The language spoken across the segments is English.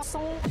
chanson.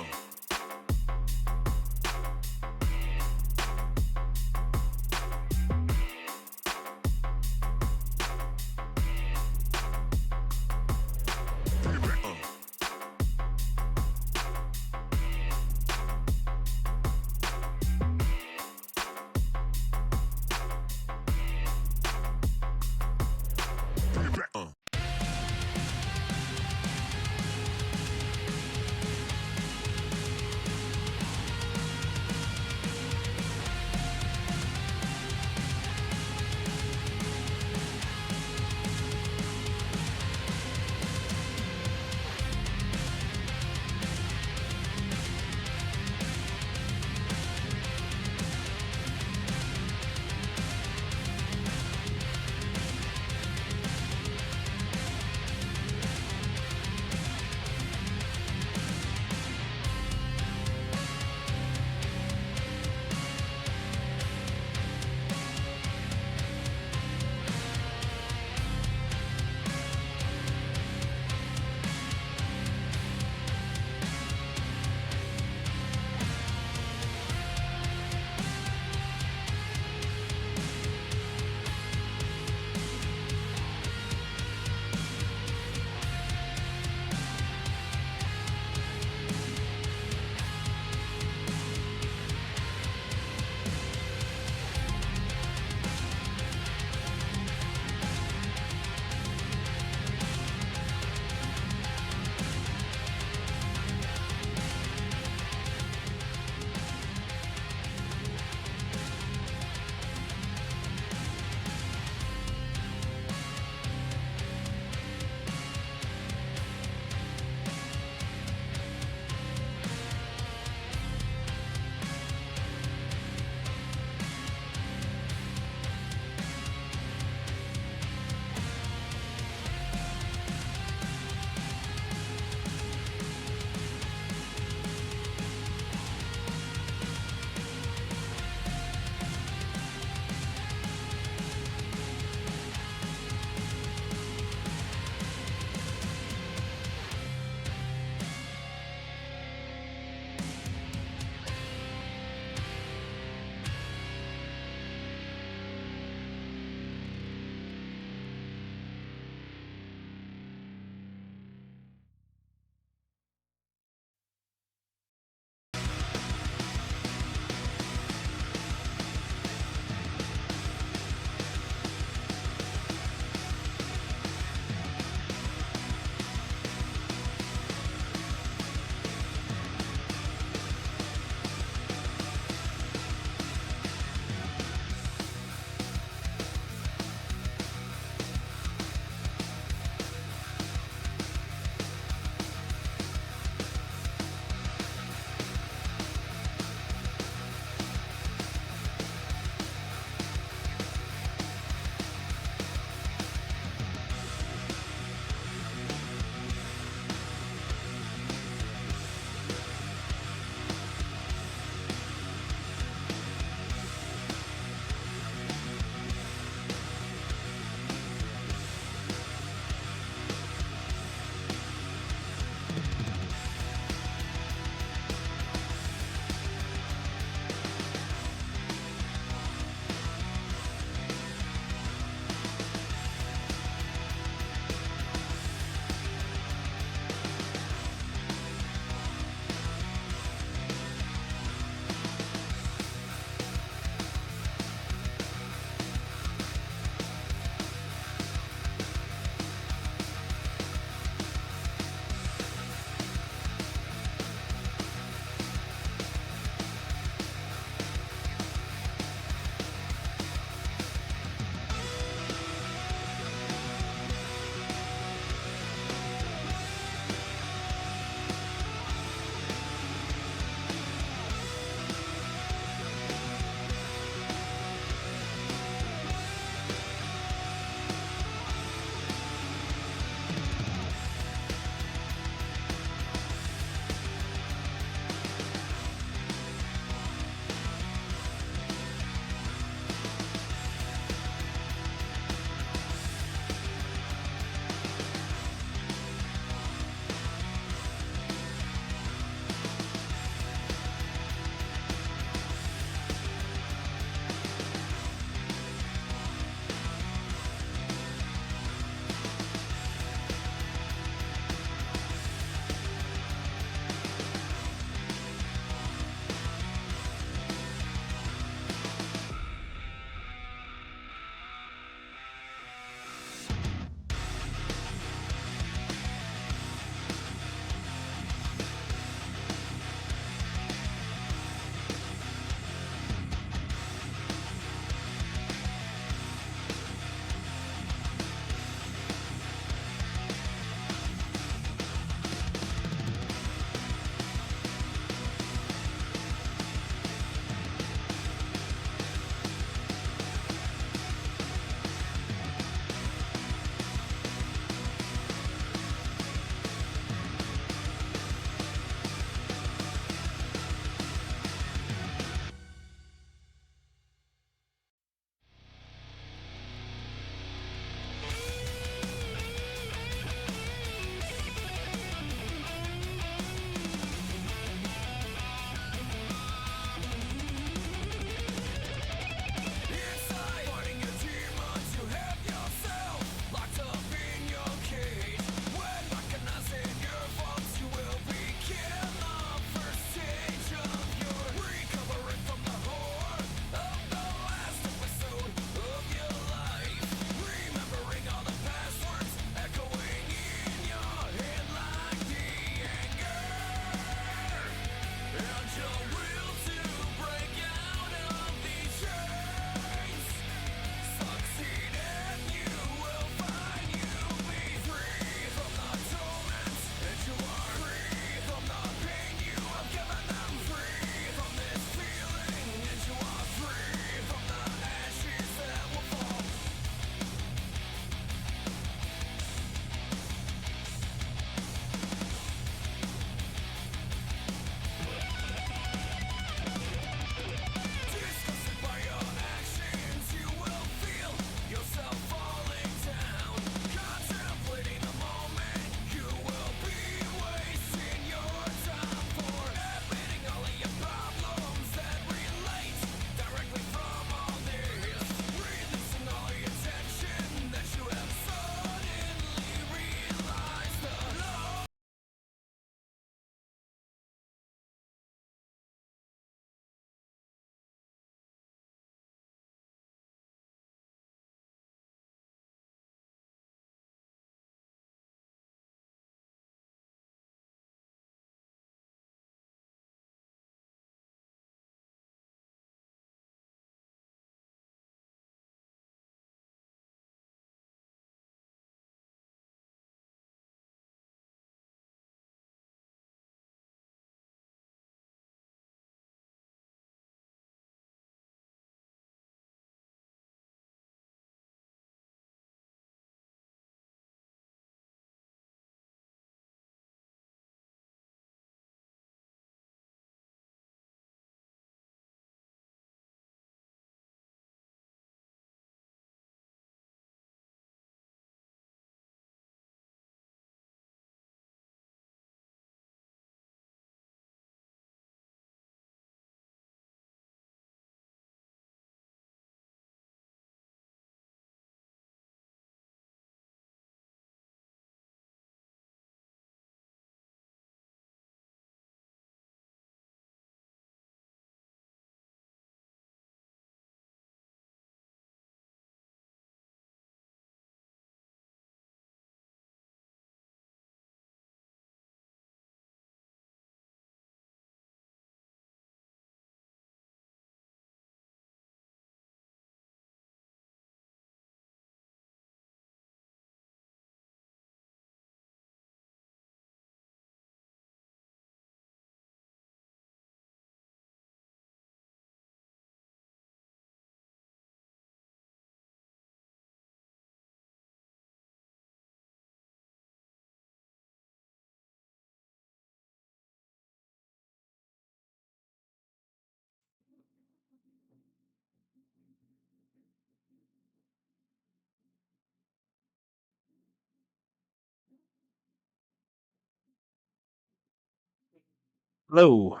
Hello.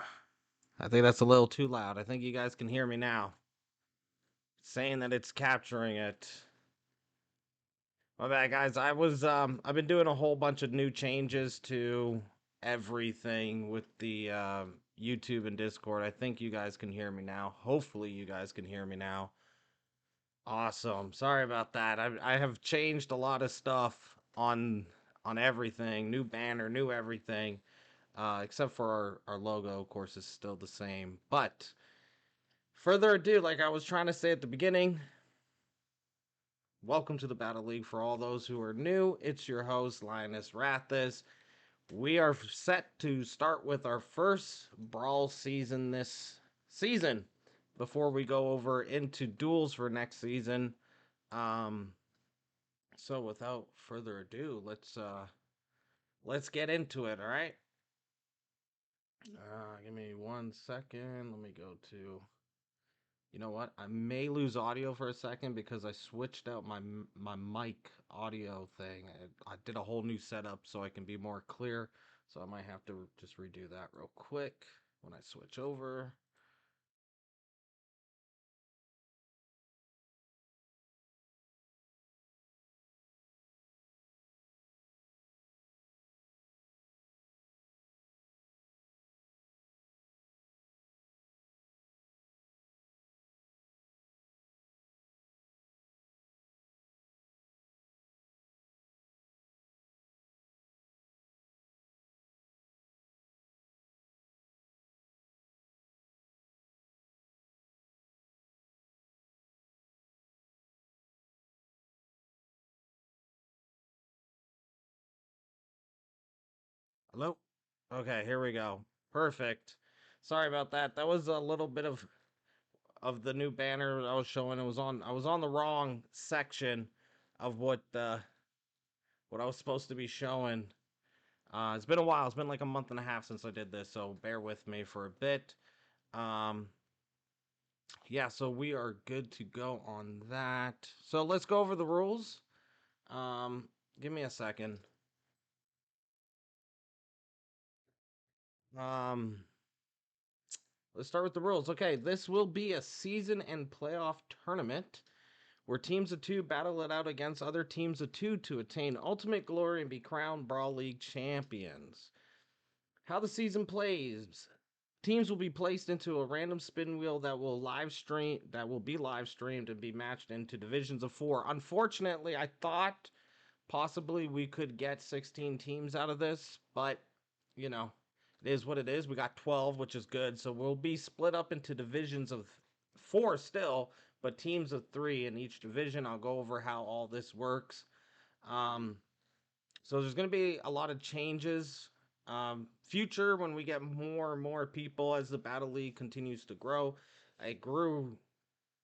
I think that's a little too loud. I think you guys can hear me now. It's saying that it's capturing it. My bad, guys. I've been doing a whole bunch of new changes to everything with the YouTube and Discord. I think you guys can hear me now. Hopefully you guys can hear me now. Awesome. Sorry about that. I have changed a lot of stuff on everything. New banner, new everything. Except for our logo, of course, is still the same. But further ado, like I was trying to say at the beginning, welcome to the Battle League. For all those who are new, it's your host, Linus Rathis. We are set to start with our first Brawl season this season. Before we go over into duels for next season, um, so without further ado, let's get into it. All right. Give me 1 second. Let me go to. You know what? I may lose audio for a second because I switched out my mic audio thing. I did a whole new setup so I can be more clear. So I might have to just redo that real quick when I switch over. Hello? Okay, here we go. Perfect. Sorry about that. That was a little bit of the new banner I was showing. I was on the wrong section of what I was supposed to be showing. It's been a while. It's been like a month and a half since I did this, so bear with me for a bit. Um, yeah, so we are good to go on that. So let's go over the rules. Um, Give me a second. Um, let's start with the rules. Okay, this will be a season and playoff tournament where teams of two battle it out against other teams of two to attain ultimate glory and be crowned Brawl League champions. How the season plays. Teams will be placed into a random spin wheel that will be live streamed and be matched into divisions of 4. Unfortunately, I thought possibly we could get 16 teams out of this, but you know, it is what it is. We got 12, which is good. So we'll be split up into divisions of 4 still, but teams of 3 in each division. I'll go over how all this works. Um, so there's going to be a lot of changes. Future when we get more and more people as the Battle League continues to grow. It grew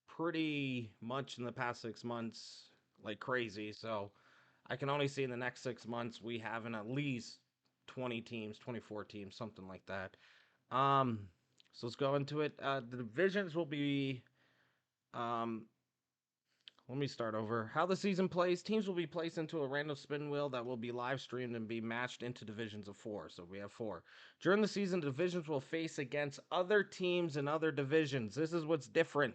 pretty much in the past 6 months like crazy. So I can only see in the next 6 months we having at least 20 teams, 24 teams, something like that. Um, so let's go into it. The divisions will be um, let me start over. How the season plays. Teams will be placed into a random spin wheel that will be live streamed and be matched into divisions of 4. So we have 4. During the season, divisions will face against other teams in other divisions. This is what's different.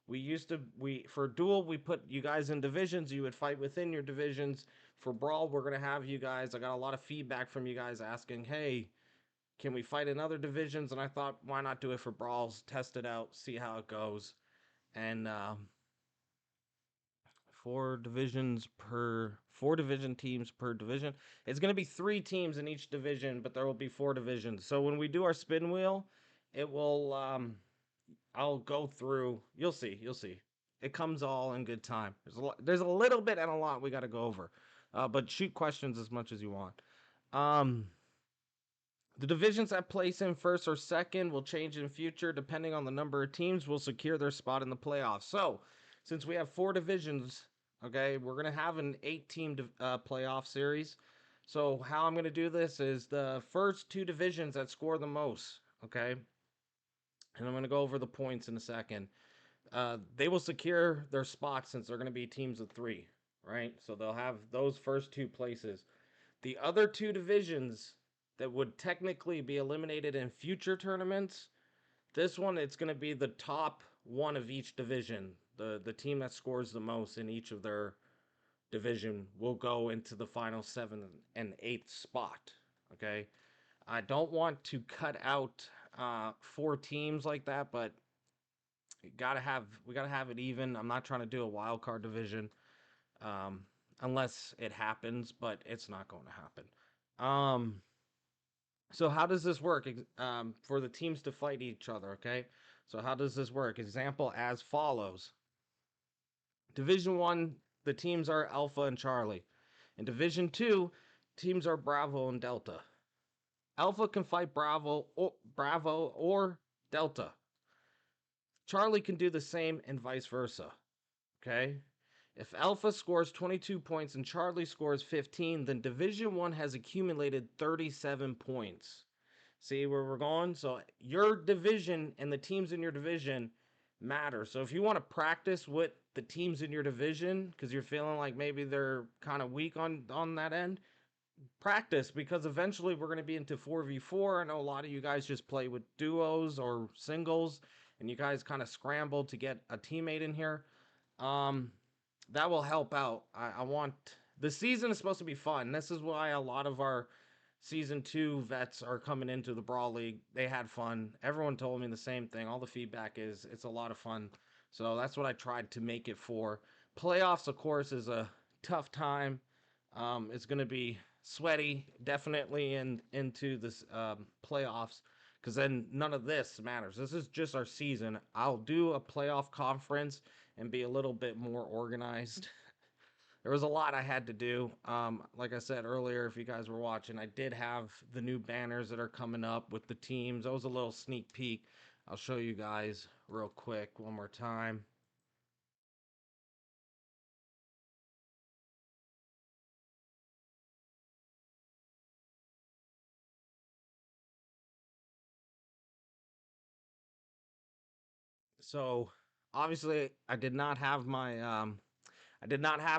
We used to we for duel we put you guys in divisions. You would fight within your divisions. For Brawl, we're gonna have you guys. I got a lot of feedback from you guys asking, "Hey, can we fight in other divisions?" And I thought, why not do it for Brawls? Test it out, see how it goes. And 4 division teams per division. It's going to be 3 teams in each division, but there will be 4 divisions. So when we do our spin wheel, it will I'll go through. You'll see. You'll see. It comes all in good time. There's a little bit and a lot we got to go over. But shoot questions as much as you want. Um the divisions that place in first or second will change in future depending on the number of teams will secure their spot in the playoffs. So, since we have 4 divisions, okay, we're going to have an 8 team playoff series. So, how I'm going to do this is the first 2 divisions that score the most, okay? And I'm going to go over the points in a second. They will secure their spots since they're going to be teams of 3, right? So, they'll have those first 2 places. The other 2 divisions that would technically be eliminated in future tournaments. This one, it's going to be the top one of each division. The team that scores the most in each of their division will go into the final 7th and 8th spot. Okay, I don't want to cut out 4 teams like that, but we gotta have it even. I'm not trying to do a wild card division, um, unless it happens, but it's not going to happen. Um, so how does this work? For the teams to fight each other, okay? So how does this work? Example as follows. Division 1, the teams are Alpha and Charlie. In Division 2, teams are Bravo and Delta. Alpha can fight Bravo or Delta. Charlie can do the same and vice versa, okay? If Alpha scores 22 points and Charlie scores 15, then Division 1 has accumulated 37 points. See where we're going? So your division and the teams in your division matter. So if you want to practice with the teams in your division because you're feeling like maybe they're kind of weak on that end, practice, because eventually we're going to be into 4v4. I know a lot of you guys just play with duos or singles and you guys kind of scramble to get a teammate in here. Um, that will help out. I want the season is supposed to be fun. This is why a lot of our season 2 vets are coming into the Brawl League. They had fun. Everyone told me the same thing. All the feedback is it's a lot of fun. So that's what I tried to make it for. Playoffs, of course, is a tough time. It's going to be sweaty, definitely into this playoffs, because then none of this matters. This is just our season. I'll do a playoff conference and be a little bit more organized. There was a lot I had to do. Like I said earlier, if you guys were watching, I did have the new banners that are coming up with the teams. That was a little sneak peek. I'll show you guys real quick one more time. So obviously I did not have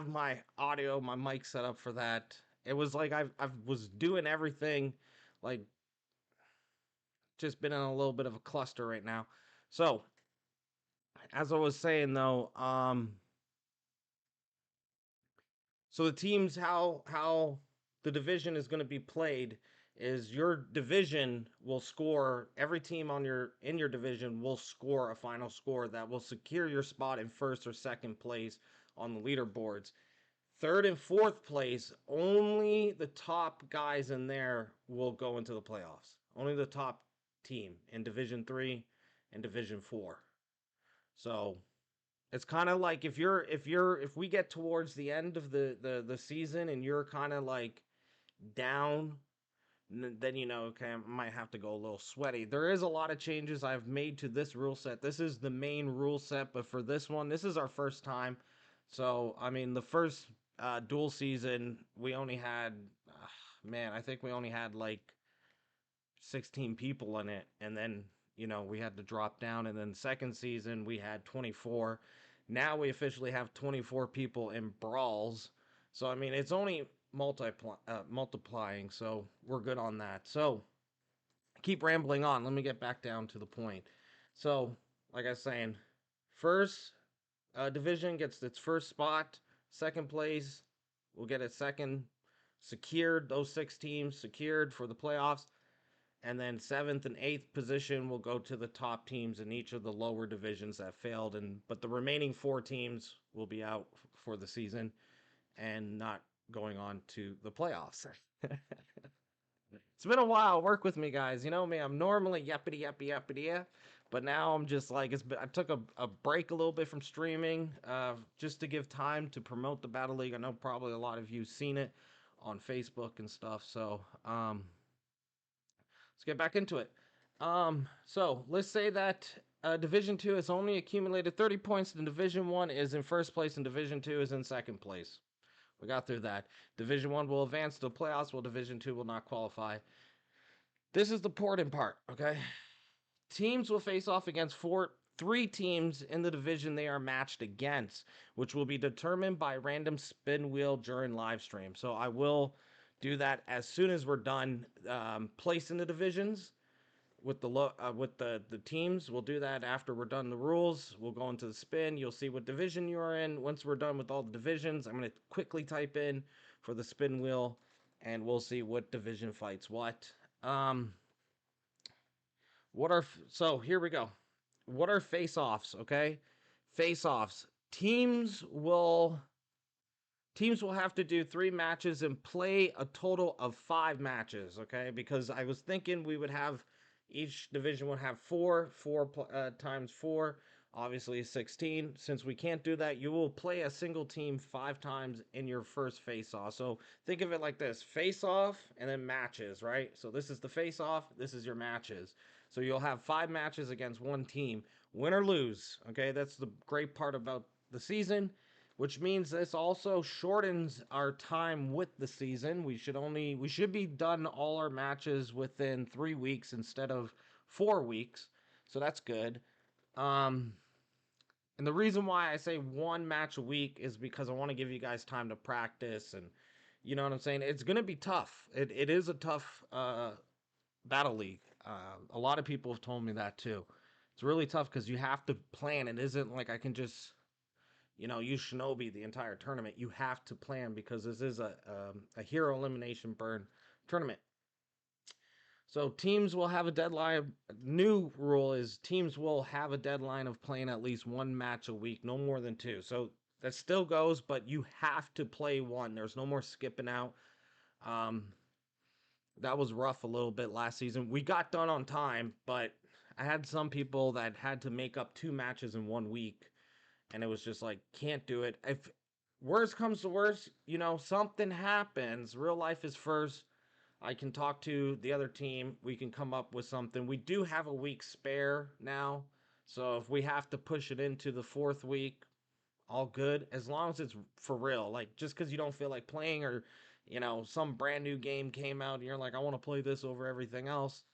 my audio, my mic set up for that. It was like I was doing everything, like just been in a little bit of a cluster right now. So as I was saying though, so the teams, how the division is going to be played is your division will score, every team on your in your division will score a final score that will secure your spot in first or second place on the leaderboards. Third and fourth place, only the top guys in there will go into the playoffs. Only the top team in Division 3 and Division 4. So it's kind of like if we get towards the end of the season and you're kind of like down, then you know, okay, I might have to go a little sweaty. There is a lot of changes I've made to this rule set. This is the main rule set, but for this one, this is our first time. So I mean, the first dual season, we only had, man, I think we only had like 16 people in it, and then you know we had to drop down, and then second season we had 24. Now we officially have 24 people in brawls. So I mean, it's only multiplying, so we're good on that. So keep rambling on. Let me get back down to the point. So, like I was saying, first division gets its first spot. Second place will get its second secured. Those 6 teams secured for the playoffs. And then 7th and 8th position will go to the top teams in each of the lower divisions that failed. But the remaining 4 teams will be out for the season and not going on to the playoffs. It's been a while. Work with me, guys. You know me. I'm normally yappity yappy yappity yeah, but now I'm just like I took a break a little bit from streaming, just to give time to promote the Battle League. I know probably a lot of you seen it on Facebook and stuff. So let's get back into it. So let's say that Division 2 has only accumulated 30 points, and Division 1 is in first place, and Division 2 is in second place. We got through that. Division 1 will advance to the playoffs, while Division 2 will not qualify. This is the important part, okay? Teams will face off against 3 teams in the division they are matched against, which will be determined by random spin wheel during live stream. So I will do that as soon as we're done placing the divisions with the teams. We'll do that after we're done the rules. We'll go into the spin. You'll see what division you are in. Once we're done with all the divisions, I'm going to quickly type in for the spin wheel, and we'll see what division fights what. Um, so here we go. What are face-offs? Okay, face-offs. Teams will have to do 3 matches and play a total of 5 matches, okay? Because I was thinking we would have each division would have four times 4, obviously 16. Since we can't do that, you will play a single team 5 times in your first face off. So think of it like this: face off and then matches, right? So this is the face off, this is your matches. So you'll have 5 matches against one team, win or lose, okay? That's the great part about the season, which means this also shortens our time with the season. We should be done all our matches within 3 weeks instead of 4 weeks. So that's good. Um and the reason why I say 1 match a week is because I want to give you guys time to practice, and you know what I'm saying? It's going to be tough. It is a tough battle league. A lot of people have told me that too. It's really tough because you have to plan. It isn't like I can just use Shinobi the entire tournament. You have to plan because this is a hero elimination burn tournament. So teams will have a deadline. New rule is teams will have a deadline of playing at least 1 match a week, no more than 2. So that still goes, but you have to play one. There's no more skipping out. Um, that was rough a little bit last season. We got done on time, but I had some people that had to make up 2 matches in 1 week, and it was just like, can't do it. If worst comes to worst, something happens. Real life is first. I can talk to the other team. We can come up with something. We do have a week spare now. So if we have to push it into the 4th week, all good. As long as it's for real. Like, just because you don't feel like playing, or, some brand new game came out and you're like, I want to play this over everything else,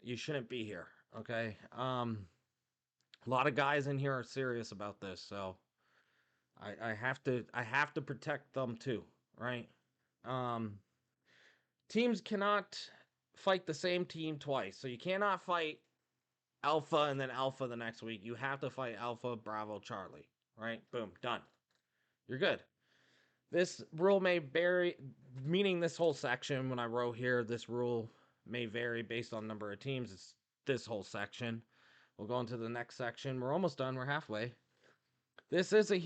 you shouldn't be here. Okay. A lot of guys in here are serious about this. So I have to protect them too. Right. Um, Teams cannot fight the same team twice. So you cannot fight Alpha and then Alpha the next week. You have to fight Alpha, Bravo, Charlie. Right? Boom. Done. You're good. This rule may vary, meaning this whole section, when I wrote here, this rule may vary based on number of teams. It's this whole section. We'll go into the next section. We're almost done. We're halfway. This is a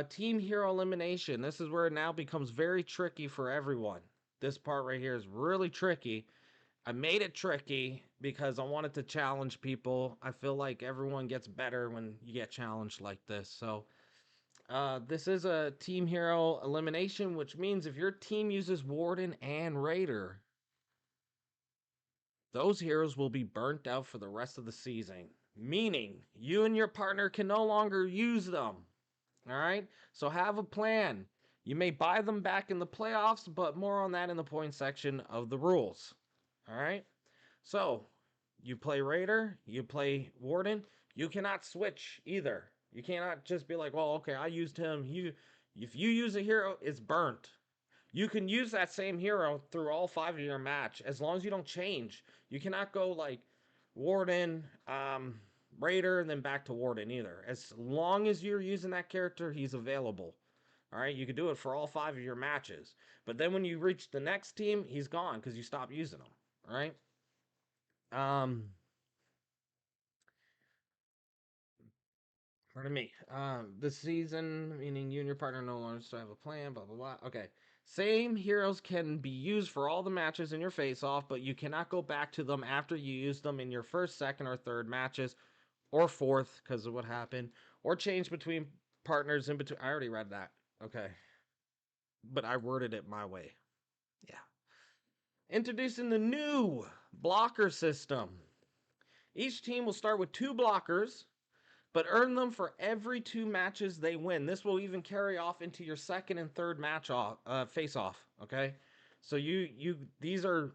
team hero elimination. This is where it now becomes very tricky for everyone. This part right here is really tricky. I made it tricky because I wanted to challenge people. I feel like everyone gets better when you get challenged like this. So, this is a team hero elimination, which means if your team uses Warden and Raider, those heroes will be burnt out for the rest of the season. Meaning, you and your partner can no longer use them. All right? So have a plan. You may buy them back in the playoffs, but more on that in the point section of the rules. All right? So, you play Raider, you play Warden, you cannot switch either. You cannot just be like, well, okay, I used him. If you use a hero, it's burnt. You can use that same hero through all 5 of your match as long as you don't change. You cannot go like Warden, Raider, and then back to Warden either. As long as you're using that character, he's available. All right, you can do it for all 5 of your matches. But then when you reach the next team, he's gone because you stop using him. All right. Um, Pardon me. The season, meaning you and your partner no longer still have a plan, blah, blah, blah. Okay. Same heroes can be used for all the matches in your face-off, but you cannot go back to them after you use them in your first, second, or third matches, or fourth, because of what happened, or change between partners in between. I already read that. Okay. But I worded it my way. Yeah. Introducing the new blocker system. Each team will start with 2 blockers, but earn them for every 2 matches they win. This will even carry off into your second and third match off, face off. Okay, so these are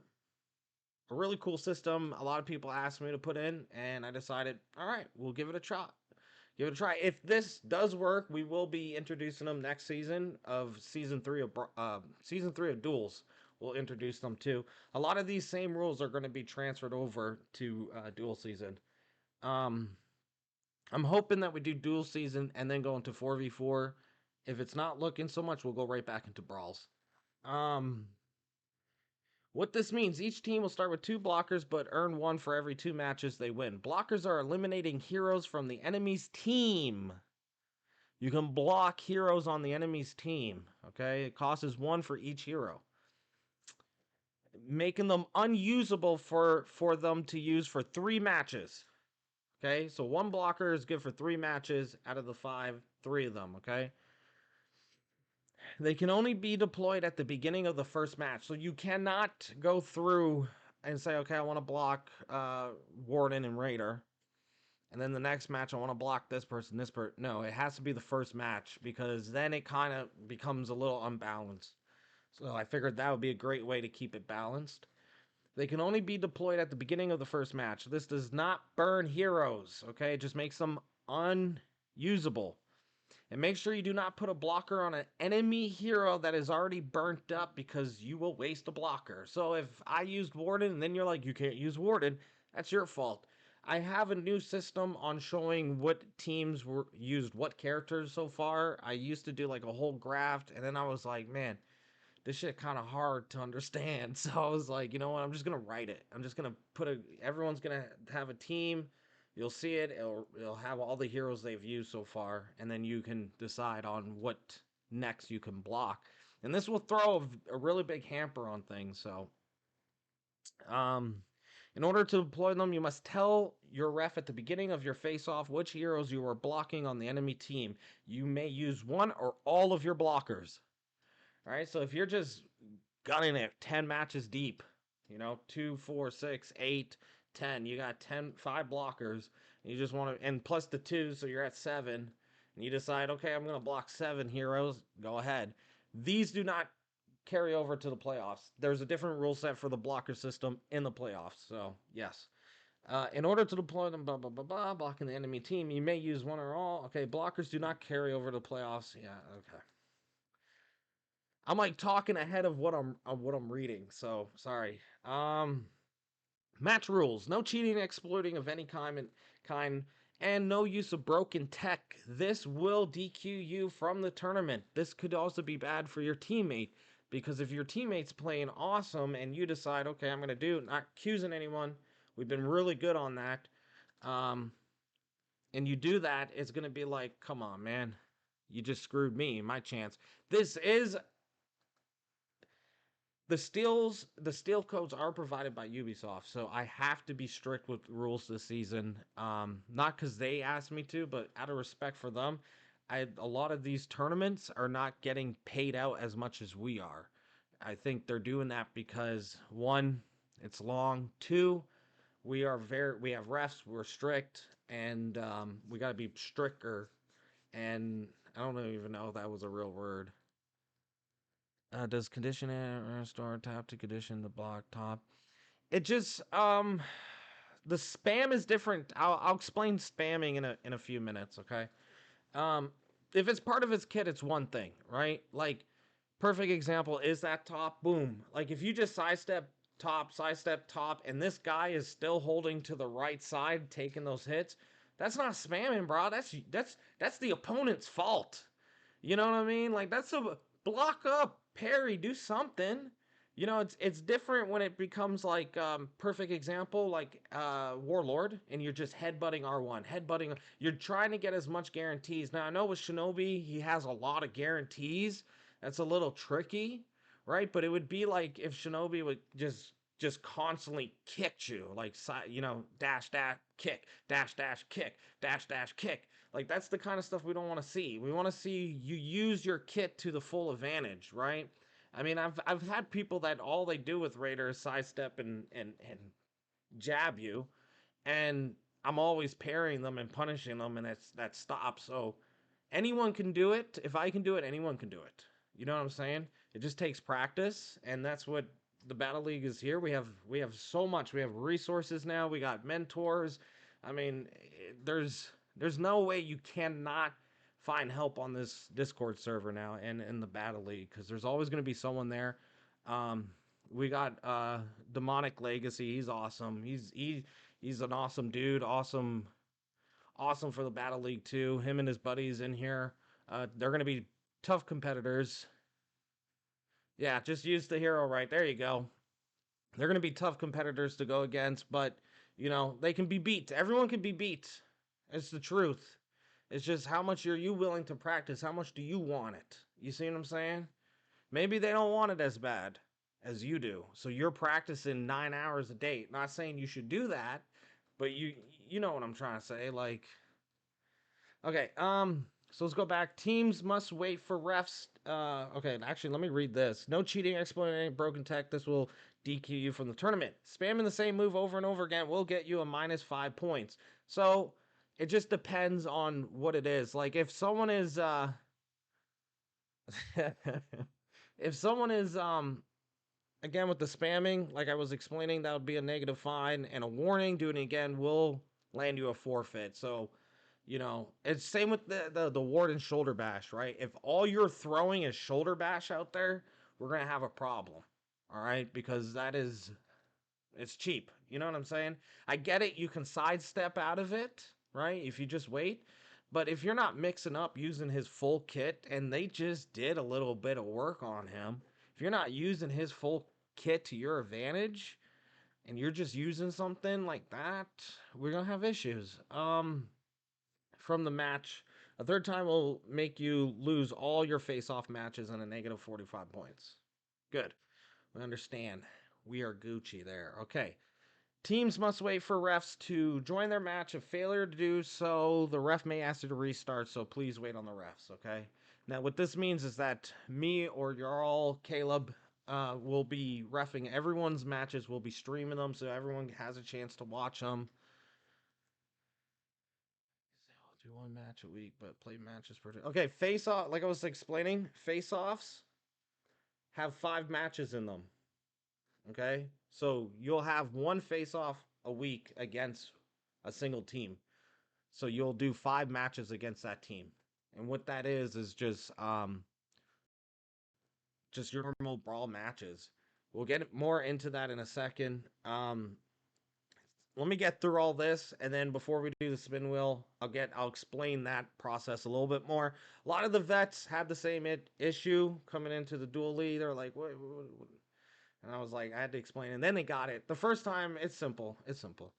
a really cool system. A lot of people asked me to put in, and I decided, all right, we'll give it a try. Give it a try. If this does work, we will be introducing them next season of season 3 of Duels. will introduce them too. A lot of these same rules are going to be transferred over to dual season. Um, I'm hoping that we do dual season and then go into 4v4. If it's not looking so much, we'll go right back into brawls. Um, what this means, each team will start with 2 blockers, but earn 1 for every 2 matches they win. Blockers are eliminating heroes from the enemy's team. You can block heroes on the enemy's team, okay? It costs 1 for each hero, making them unusable for them to use for 3 matches. Okay, so 1 blocker is good for 3 matches out of the 5, 3 of them, okay? They can only be deployed at the beginning of the first match. So you cannot go through and say, okay, I want to block Warden and Raider. And then the next match, I want to block this person, this person. No, it has to be the first match because then it kind of becomes a little unbalanced. So I figured that would be a great way to keep it balanced. They can only be deployed at the beginning of the first match. This does not burn heroes, okay? It just makes them unusable. And make sure you do not put a blocker on an enemy hero that is already burnt up because you will waste a blocker. So if I used Warden and then you're like, you can't use Warden, that's your fault. I have a new system on showing what teams were used what characters so far. I used to do like a whole graph, and then I was like, man, this shit kind of hard to understand. So I was like, you know what? I'm just gonna write it. I'm just gonna everyone's gonna have a team. You'll see it. It'll have all the heroes they've used so far, and then you can decide on what next you can block. And this will throw a really big hamper on things. So, um, in order to deploy them, you must tell your ref at the beginning of your face-off which heroes you are blocking on the enemy team. You may use one or all of your blockers. All right, so if you're just gunning it 10 matches deep, 2, 4, 6, 8, 10, you got 5 blockers, and you just want to, and plus the 2, so you're at 7, and you decide, okay, I'm going to block 7 heroes, go ahead. These do not carry over to the playoffs. There's a different rule set for the blocker system in the playoffs, so yes. In order to deploy them, blah, blah, blah, blah, blocking the enemy team, you may use one or all. Okay, blockers do not carry over to the playoffs. Yeah, okay. I'm like talking ahead of what I'm reading, so sorry. Match rules: no cheating, exploiting of any kind, and no use of broken tech. This will DQ you from the tournament. This could also be bad for your teammate because if your teammate's playing awesome and you decide, okay, I'm gonna do not accusing anyone. We've been really good on that. Um, and you do that, it's gonna be like, come on, man, you just screwed me, my chance. This is the steal codes are provided by Ubisoft, so I have to be strict with rules this season. Not because they asked me to, but out of respect for them. A lot of these tournaments are not getting paid out as much as we are. I think they're doing that because 1, it's long. 2, we have refs, we're strict, and we got to be stricter. And I don't even know if that was a real word. Does condition restore tap to condition the block top? It just the spam is different. I'll explain spamming in a few minutes, okay? Um if it's part of his kit, it's one thing, right? Like perfect example is that top, boom. Like if you just sidestep top, and this guy is still holding to the right side, taking those hits, that's not spamming, bro. That's the opponent's fault. You know what I mean? Like that's a block up, parry, do something. It's different when it becomes like perfect example like Warlord and you're just headbutting R1, headbutting. You're trying to get as much guarantees. Now I know with Shinobi he has a lot of guarantees. That's a little tricky, right? But it would be like if Shinobi would just constantly kick you like dash dash kick, dash dash kick, dash dash kick. Like that's the kind of stuff we don't want to see. We want to see you use your kit to the full advantage, right? I mean, I've had people that all they do with Raider is sidestep and jab you, and I'm always parrying them and punishing them, and that stops. So anyone can do it. If I can do it, anyone can do it. You know what I'm saying? It just takes practice, and that's what the Battle League is here. We have so much. We have resources now. We got mentors. I mean, there's no way you cannot find help on this Discord server now and in the Battle League because there's always going to be someone there. Um, We got Demonic Legacy. He's awesome. He's an awesome dude. Awesome for the Battle League too. Him and his buddies in here. They're gonna be tough competitors. Yeah, just use the hero right. There you go. They're gonna be tough competitors to go against, but they can be beat. Everyone can be beat. It's the truth. It's just how much are you willing to practice? How much do you want it? You see what I'm saying? Maybe they don't want it as bad as you do. So you're practicing 9 hours a day. Not saying you should do that, but you know what I'm trying to say. Like, okay, so let's go back. Teams must wait for refs. Okay, actually, let me read this. No cheating, exploiting broken tech. This will DQ you from the tournament. Spamming the same move over and over again will get you a -5 points. So it just depends on what it is. Like if someone is if someone is again with the spamming, like I was explaining, that would be a negative fine and a warning. Doing it again will land you a forfeit. So it's same with the Warden shoulder bash, right? If all you're throwing is shoulder bash out there, we're gonna have a problem. All right, because it's cheap. You know what I'm saying? I get it. You can sidestep out of it, right? If you just wait. But if you're not mixing up using his full kit, and they just did a little bit of work on him, if you're not using his full kit to your advantage, and you're just using something like that, we're gonna have issues. From the match, a third time will make you lose all your face-off matches and a negative 45 points. Good. We understand. We are Gucci there. Okay. Teams must wait for refs to join their match. If failure to do so, the ref may ask you to restart, so please wait on the refs, okay? Now, what this means is that me or Jarl, Caleb, will be refing everyone's matches. We'll be streaming them so everyone has a chance to watch them. I'll do one match a week, but play matches per day. Okay, face off, like I was explaining, face offs have 5 matches in them. Okay, so you'll have one face off a week against a single team. So you'll do 5 matches against that team. And what that is just your normal brawl matches. We'll get more into that in a second. Let me get through all this, and then before we do the spin wheel, I'll explain that process a little bit more. A lot of the vets had the same issue coming into the dual league. They're like, what? And I was like, I had to explain, and then they got it. The first time, it's simple. It's simple.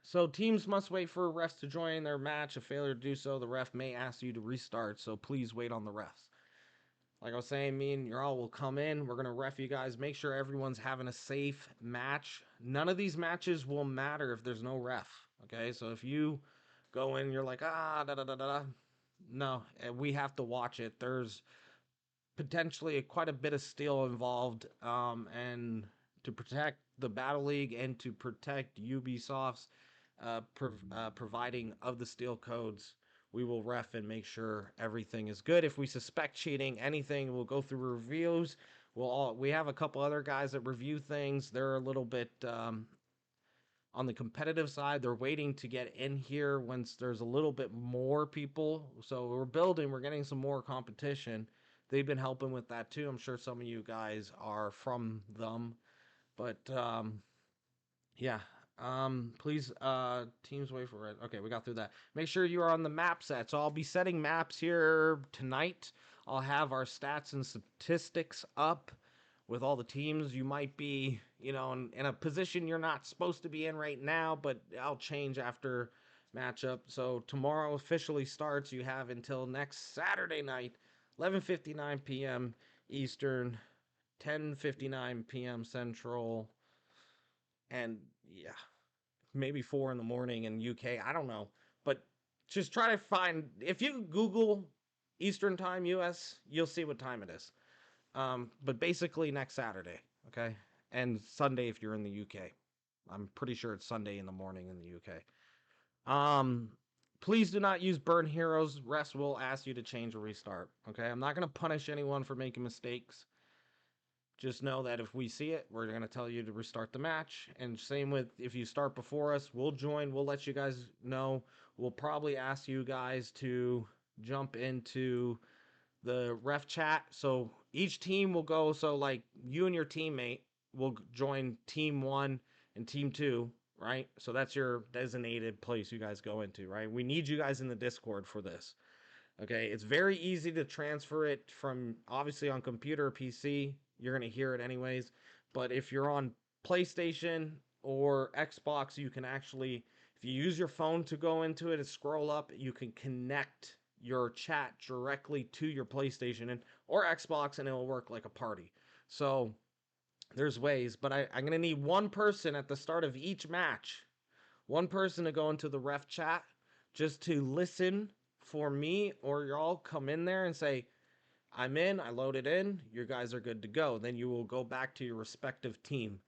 So teams must wait for refs to join their match. If failure to do so, the ref may ask you to restart. So please wait on the refs. Like I was saying, me and y'all will come in. We're gonna ref you guys. Make sure everyone's having a safe match. None of these matches will matter if there's no ref. Okay, so if you go in, you're like no, we have to watch it. There's potentially quite a bit of steel involved, and to protect the Battle League and to protect Ubisoft's providing of the steel codes, we will ref and make sure everything is good. If we suspect cheating, anything, we'll go through reviews. We have a couple other guys that review things. They're a little bit on the competitive side. They're waiting to get in here once there's a little bit more people. So we're getting some more competition. They've been helping with that too. I'm sure some of you guys are from them. But yeah. Please, teams wait for it. Okay, we got through that. Make sure you are on the map set. So I'll be setting maps here tonight. I'll have our stats and statistics up with all the teams. You might be, in a position you're not supposed to be in right now, but I'll change after matchup. So tomorrow officially starts. You have until next Saturday night, 11:59 p.m. Eastern, 10:59 p.m. Central, and yeah, maybe 4 in the morning in UK. I don't know, but just try to find. If you Google Eastern Time US, you'll see what time it is. But basically next Saturday, okay, and Sunday if you're in the UK. I'm pretty sure it's Sunday in the morning in the UK. Please do not use burn heroes. Rest will ask you to change or restart. Okay, I'm not gonna punish anyone for making mistakes. Just know that if we see it, we're going to tell you to restart the match. And same with if you start before us, we'll join. We'll let you guys know. We'll probably ask you guys to jump into the ref chat. So each team will go. So like you and your teammate will join team 1 and team 2, right? So that's your designated place you guys go into, right? We need you guys in the Discord for this. Okay, it's very easy to transfer it from obviously on computer or PC. You're going to hear it anyways. But if you're on PlayStation or Xbox, you can actually, if you use your phone to go into it and scroll up, you can connect your chat directly to your PlayStation and or Xbox, and it will work like a party. So there's ways, but I'm going to need one person at the start of each match, one person to go into the ref chat just to listen for me, or y'all come in there and say, I'm in, I loaded in, you guys are good to go. Then you will go back to your respective team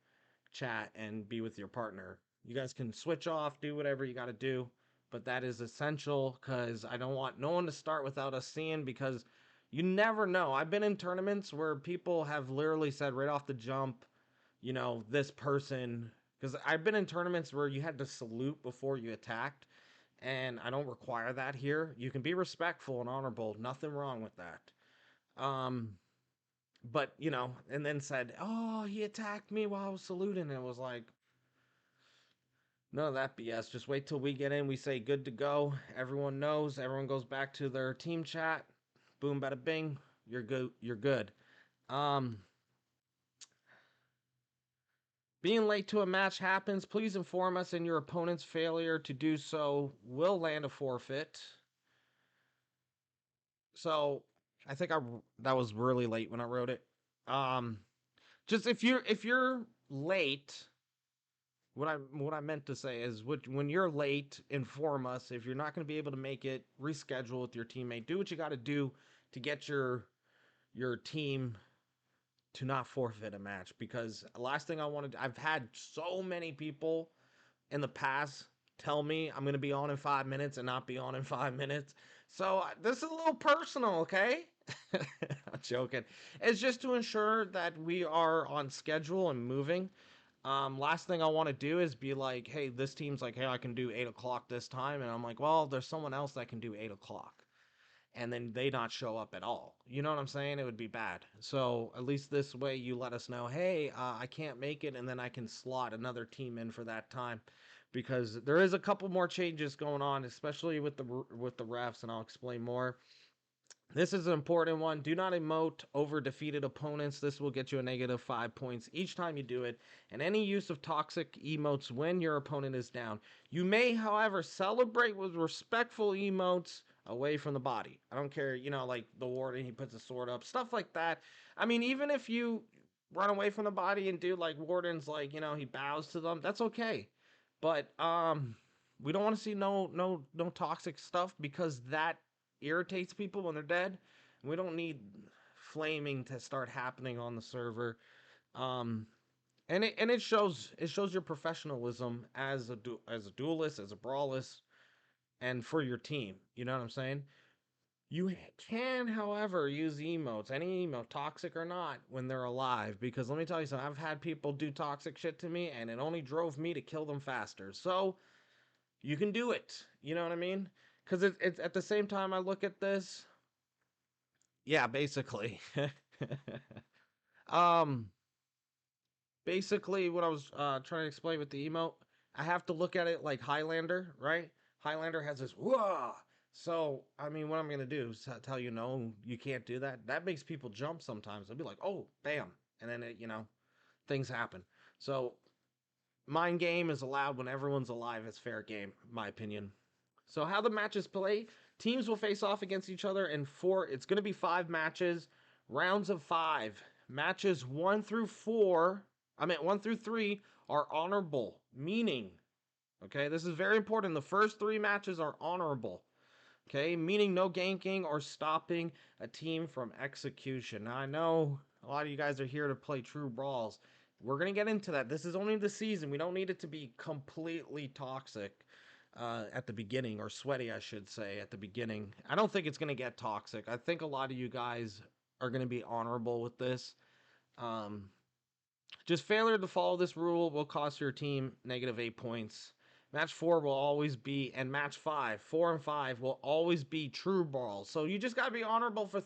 chat and be with your partner. You guys can switch off, do whatever you got to do, but that is essential because I don't want no one to start without us seeing, because you never know. I've been in tournaments where people have literally said right off the jump, this person, because I've been in tournaments where you had to salute before you attacked, and I don't require that here. You can be respectful and honorable, nothing wrong with that. But and then said, "Oh, he attacked me while I was saluting," and it was like, none of that BS. Just wait till we get in. We say good to go. Everyone knows. Everyone goes back to their team chat. Boom, bada bing. You're good. You're good. Um, Being late to a match happens. Please inform us, and your opponent's failure to do so will land a forfeit. So I think that was really late when I wrote it. Um, just if you're late, what I meant to say is, when you're late, inform us. If you're not going to be able to make it, reschedule with your teammate. Do what you got to do to get your team to not forfeit a match, because last thing I wanted, I've had so many people in the past tell me I'm going to be on in 5 minutes and not be on in 5 minutes. So this is a little personal, okay? I'm joking. It's just to ensure that we are on schedule and moving. Last thing I want to do is be like, hey, this team's like, hey, I can do 8 o'clock this time. And I'm like, well, there's someone else that can do 8 o'clock. And then they not show up at all. You know what I'm saying? It would be bad. So at least this way you let us know, hey, I can't make it, and then I can slot another team in for that time, because there is a couple more changes going on, especially with the refs, and I'll explain more. This is an important one. Do not emote over defeated opponents. This will get you a -5 points each time you do it. And any use of toxic emotes when your opponent is down. You may, however, celebrate with respectful emotes away from the body. I don't care, like the warden, he puts a sword up, stuff like that. I mean, even if you run away from the body and do like warden's, like, he bows to them, that's okay. But we don't want to see no toxic stuff, because that irritates people when they're dead. We don't need flaming to start happening on the server. Um, and it shows your professionalism as a duelist, as a brawlist, and for your team. You know what I'm saying? You can, however, use emotes, any emote, toxic or not, when they're alive. Because let me tell you something, I've had people do toxic shit to me, and it only drove me to kill them faster. So you can do it. You know what I mean? Because it's at the same time I look at this. Yeah, basically. um, Basically, what I was trying to explain with the emote, I have to look at it like Highlander, right? Highlander has this whoa. So I mean, what I'm gonna do is tell you, no, you can't do that. That makes people jump sometimes. They'll be like, oh, bam, and then things happen. So mind game is allowed when everyone's alive. It's fair game, in my opinion. So how the matches play: teams will face off against each other in four. It's going to be 5 matches, rounds of 5. Matches 1 through 4. I mean 1 through 3 are honorable, meaning, okay, this is very important. The first 3 matches are honorable. Okay, meaning no ganking or stopping a team from execution. Now I know a lot of you guys are here to play true brawls. We're gonna get into that. This is only the season. We don't need it to be completely toxic at the beginning, or sweaty, I should say, at the beginning. I don't think it's gonna get toxic. I think a lot of you guys are gonna be honorable with this. Um, just failure to follow this rule will cost your team -8 points. Match 4 will always be, and match 5, 4 and 5 will always be true brawls. So you just gotta be honorable for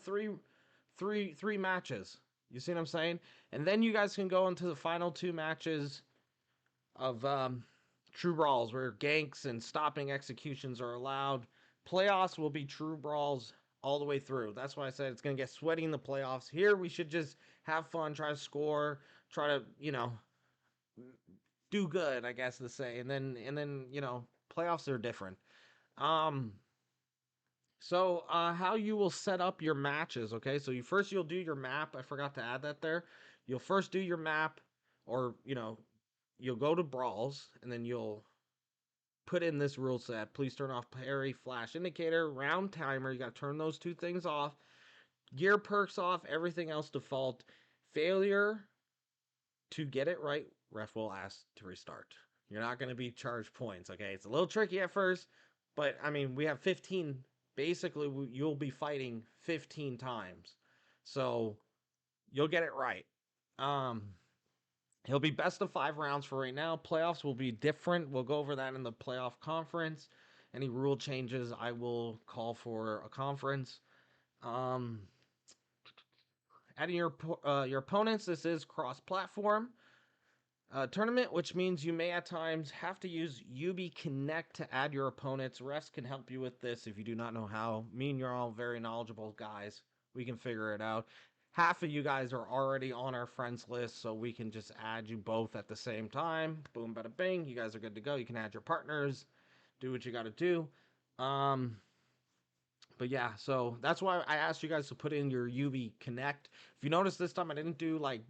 three matches. You see what I'm saying? And then you guys can go into the final two matches of true brawls where ganks and stopping executions are allowed. Playoffs will be true brawls all the way through. That's why I said it's going to get sweaty in the playoffs. Here we should just have fun, try to score, try to, do good, I guess to say. And then, playoffs are different. Um how you will set up your matches, okay? So you'll do your map. I forgot to add that there. You'll first do your map, or you'll go to brawls, and then you'll put in this rule set. Please turn off parry, flash indicator, round timer. You got to turn those two things off. Gear perks off, everything else default. Failure to get it right, ref will ask to restart. You're not going to be charged points, okay? It's a little tricky at first, but I mean, we have 15. Basically, you'll be fighting 15 times. So you'll get it right. He'll be best of 5 rounds for right now. Playoffs will be different. We'll go over that in the playoff conference. Any rule changes, I will call for a conference. Adding your opponents. This is cross-platform tournament, which means you may at times have to use UB Connect to add your opponents. Refs can help you with this if you do not know how. Me and you're all very knowledgeable guys. We can figure it out. Half of you guys are already on our friends list, so we can just add you both at the same time. Boom, bada bing. You guys are good to go. You can add your partners. Do what you got to do. But yeah, so that's why I asked you guys to put in your UV Connect. If you notice this time I didn't do like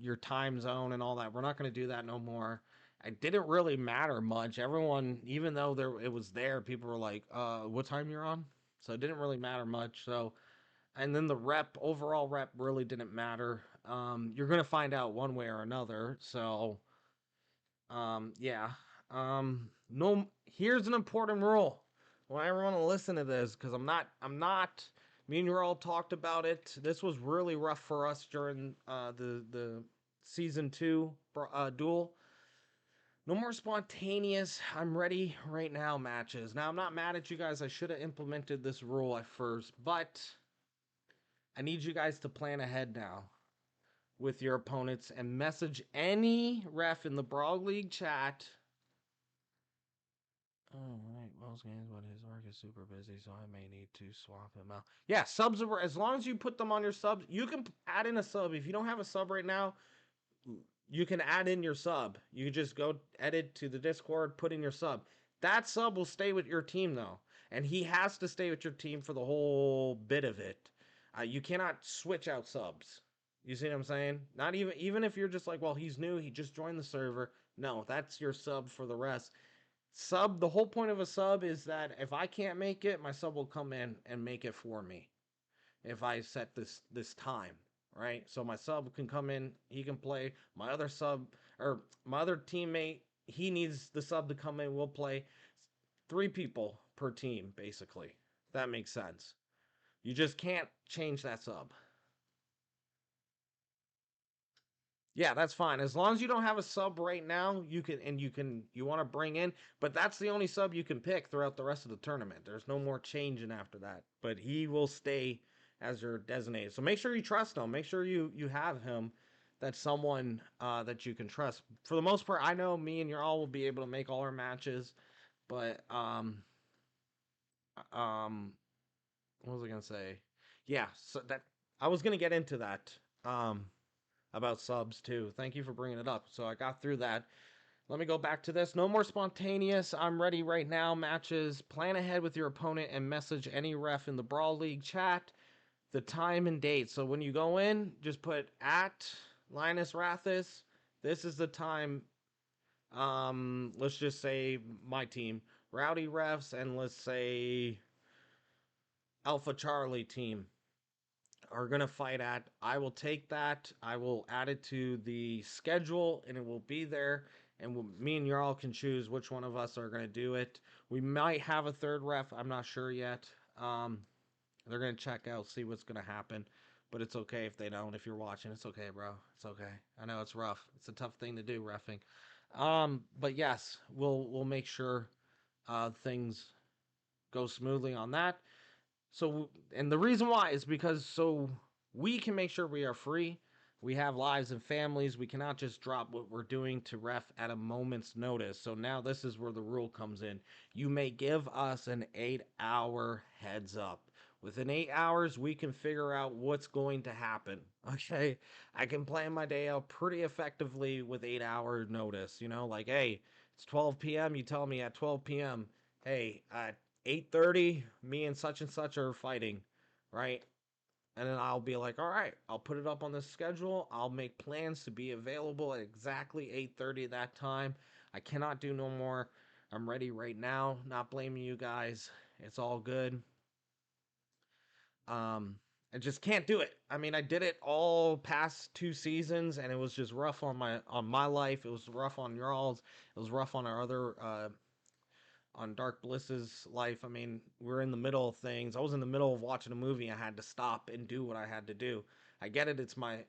your time zone and all that. We're not going to do that no more. It didn't really matter much. Everyone, even though it was there, people were like, what time you're on? So it didn't really matter much. So, and then the overall rep really didn't matter. You're going to find out one way or another. So, yeah. No, here's an important rule. Well, I want to listen to this because I'm not. Me and you all talked about it. This was really rough for us during the season 2 duel. No more spontaneous. I'm ready right now matches. Now I'm not mad at you guys. I should have implemented this rule at first, but I need you guys to plan ahead now with your opponents and message any ref in the Brawl League chat. Oh, right. Wells games, but his work is super busy, so I may need to swap him out. Yeah, subs are, as long as you put them on your subs, you can add in a sub. If you don't have a sub right now, you can add in your sub. You just go edit to the Discord, put in your sub. That sub will stay with your team, though. And he has to stay with your team for the whole bit of it. You cannot switch out subs. You see what I'm saying? Not even if you're just like, well, he's new, he just joined the server. No, that's your sub for the rest. Sub, the whole point of a sub is that if I can't make it, my sub will come in and make it for me. If I set this time, right? So my sub can come in, he can play. My other sub, or my other teammate, he needs the sub to come in, we'll play. 3 people per team, basically. If that makes sense. You just can't change that sub. Yeah, that's fine. As long as you don't have a sub right now, you want to bring in, but that's the only sub you can pick throughout the rest of the tournament. There's no more changing after that. But he will stay as your designated. So make sure you trust him. Make sure you have him. That's someone that you can trust. For the most part, I know me and you all will be able to make all our matches, but what was I gonna say? Yeah, so that I was gonna get into that. About subs too. Thank you for bringing it up. So I got through that. Let me go back to this. No more spontaneous. I'm ready right now. Matches. Plan ahead with your opponent and message any ref in the Brawl League chat the time and date. So when you go in, just put at Linus Rathis. This is the time. Let's just say my team, Rowdy Refs, and let's say Alpha Charlie team are going to fight at. I will take that. I will add it to the schedule and it will be there. And me and y'all can choose which one of us are going to do it. We might have a third ref. I'm not sure yet. They're going to check out, see what's going to happen. But it's okay if they don't. If you're watching, it's okay, bro. It's okay. I know it's rough. It's a tough thing to do, reffing. But yes, we'll make sure things go smoothly on that. So, and the reason why is because we can make sure we are free. We have lives and families. We cannot just drop what we're doing to ref at a moment's notice. So now this is where the rule comes in. You may give us an 8-hour heads up. Within 8 hours, we can figure out what's going to happen. Okay. I can plan my day out pretty effectively with 8 hour notice. You know, like, hey, it's 12 p.m. You tell me at 12 p.m., hey, at 8:30, me and such are fighting, right? And then I'll be like, all right, I'll put it up on the schedule. I'll make plans to be available at exactly 8:30 that time. I cannot do no more. I'm ready right now. Not blaming you guys. It's all good. Um, I just can't do it. I mean, I did it all past 2 seasons, and it was just rough on my life. It was rough on y'all's. It was rough on our other on Dark Bliss's life. I mean, we're in the middle of things. I was in the middle of watching a movie. I had to stop and do what I had to do. I get it. It's my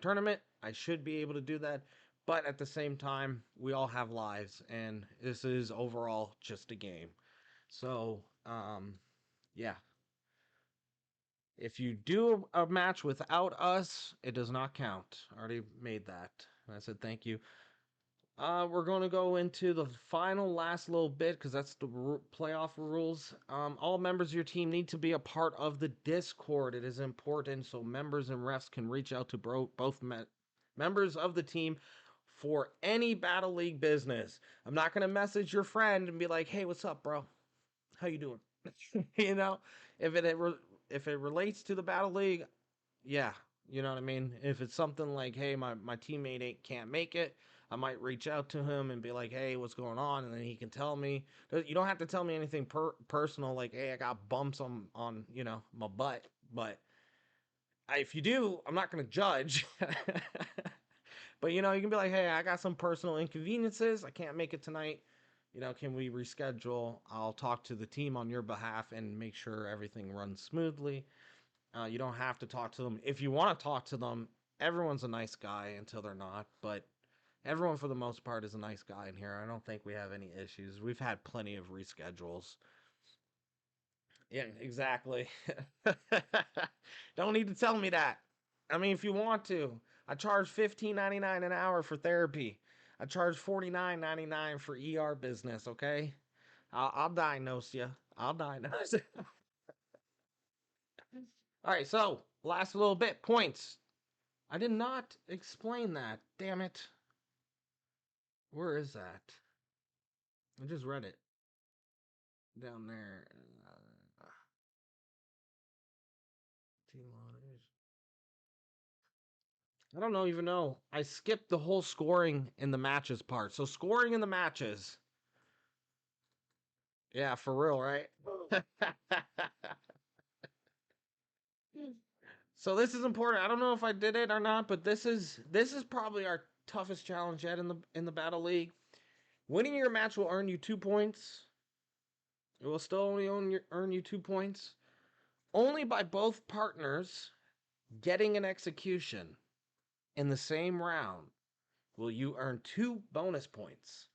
tournament. I should be able to do that. But at the same time, we all have lives, and this is overall just a game. So, yeah. If you do a match without us, it does not count. I already made that. I said thank you. We're going to go into the final last little bit because that's the playoff rules. All members of your team need to be a part of the Discord. It is important so members and refs can reach out to both members of the team for any Battle League business. I'm not going to message your friend and be like, "Hey, what's up, bro? How you doing?" you know, if it relates to the Battle League, yeah, you know what I mean? If it's something like, hey, my teammate can't make it, I might reach out to him and be like, hey, what's going on? And then he can tell me. You don't have to tell me anything personal, like, hey, I got bumps on my butt. But if you do, I'm not going to judge. But, you can be like, hey, I got some personal inconveniences. I can't make it tonight. Can we reschedule? I'll talk to the team on your behalf and make sure everything runs smoothly. You don't have to talk to them. If you want to talk to them, everyone's a nice guy until they're not. But everyone, for the most part, is a nice guy in here. I don't think we have any issues. We've had plenty of reschedules. Yeah, exactly. Don't need to tell me that. I mean, if you want to, I charge $15.99 an hour for therapy. I charge $49.99 for ER business. Okay, I'll diagnose you. I'll diagnose. All right, so last little bit points. I did not explain that. Damn it. Where is that? I just read it. Down there. I don't know, even know. I skipped the whole scoring in the matches part. So scoring in the matches. Yeah, for real, right? So this is important. I don't know if I did it or not, but this is probably our toughest challenge yet in the Battle League. Winning your match will earn you 2 points. It will still only earn you 2 points. Only by both partners getting an execution in the same round will you earn 2 bonus points.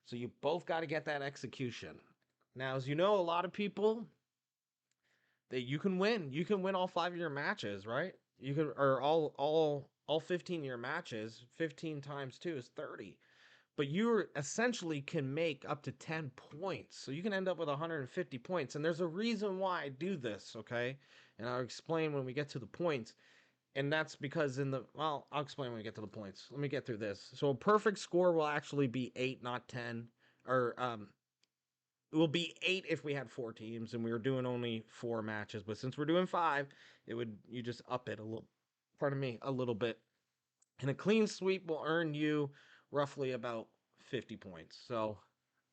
So you both got to get that execution. Now, as you know, a lot of people that you can win. You can win all 5 of your matches, right? You can, or all 15 of your matches. 15 times 2 is 30. But you essentially can make up to 10 points. So you can end up with 150 points. And there's a reason why I do this, okay? And I'll explain when we get to the points. And that's because I'll explain when we get to the points. Let me get through this. So a perfect score will actually be 8, not 10. Or it will be 8 if we had 4 teams and we were doing only 4 matches. But since we're doing 5, you just up it a little. Pardon me, a little bit. And a clean sweep will earn you roughly about 50 points. So